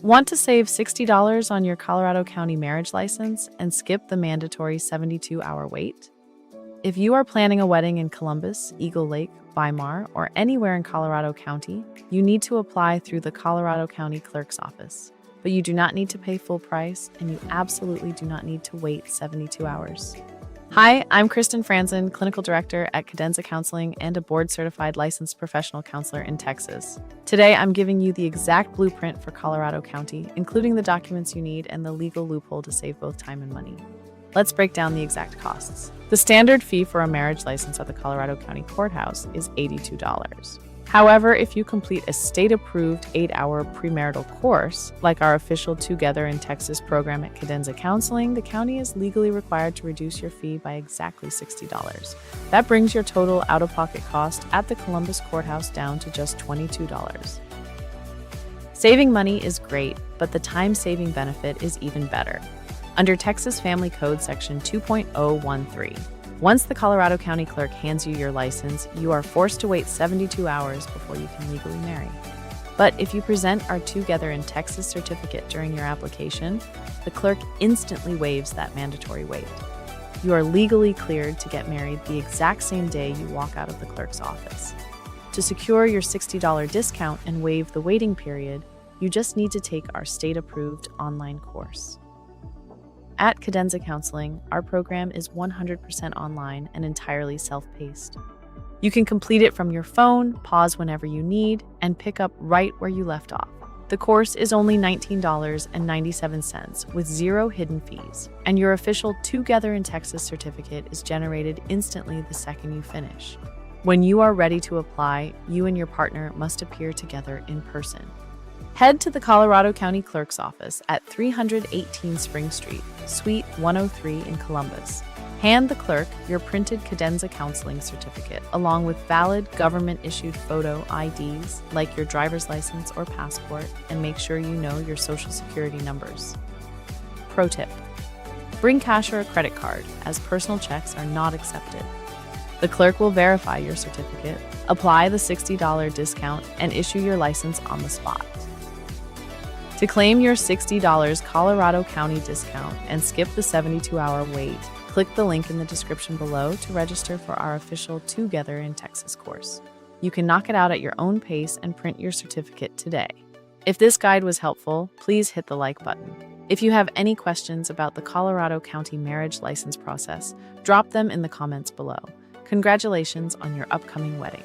Want to save $60 on your Colorado County marriage license and skip the mandatory 72-hour wait? If you are planning a wedding in Columbus, Eagle Lake, Weimar, or anywhere in Colorado County, you need to apply through the Colorado County Clerk's office. But you do not need to pay full price, and you absolutely do not need to wait 72 hours. Hi, I'm Kristen Franzen, Clinical Director at Cadenza Counseling and a board-certified licensed professional counselor in Texas. Today, I'm giving you the exact blueprint for Colorado County, including the documents you need and the legal loophole to save both time and money. Let's break down the exact costs. The standard fee for a marriage license at the Colorado County Courthouse is $82. However, if you complete a state-approved 8-hour premarital course, like our official Twogether in Texas program at Cadenza Counseling, the county is legally required to reduce your fee by exactly $60. That brings your total out-of-pocket cost at the Columbus Courthouse down to just $22. Saving money is great, but the time-saving benefit is even better. Under Texas Family Code Section 2.013, once the Colorado County Clerk hands you your license, you are forced to wait 72 hours before you can legally marry. But if you present our Twogether in Texas certificate during your application, the clerk instantly waives that mandatory wait. You are legally cleared to get married the exact same day you walk out of the clerk's office. To secure your $60 discount and waive the waiting period, you just need to take our state-approved online course. At Cadenza Counseling, our program is 100% online and entirely self-paced. You can complete it from your phone, pause whenever you need, and pick up right where you left off. The course is only $19.97 with zero hidden fees, and your official Twogether in Texas certificate is generated instantly the second you finish. When you are ready to apply, you and your partner must appear together in person. Head to the Colorado County Clerk's office at 318 Spring Street, Suite 103 in Columbus. Hand the clerk your printed Cadenza Counseling certificate along with valid government-issued photo IDs like your driver's license or passport, and make sure you know your social security numbers. Pro tip: bring cash or a credit card, as personal checks are not accepted. The clerk will verify your certificate, apply the $60 discount, and issue your license on the spot. To claim your $60 Colorado County discount and skip the 72-hour wait, click the link in the description below to register for our official Twogether in Texas course. You can knock it out at your own pace and print your certificate today. If this guide was helpful, please hit the like button. If you have any questions about the Colorado County marriage license process, drop them in the comments below. Congratulations on your upcoming wedding.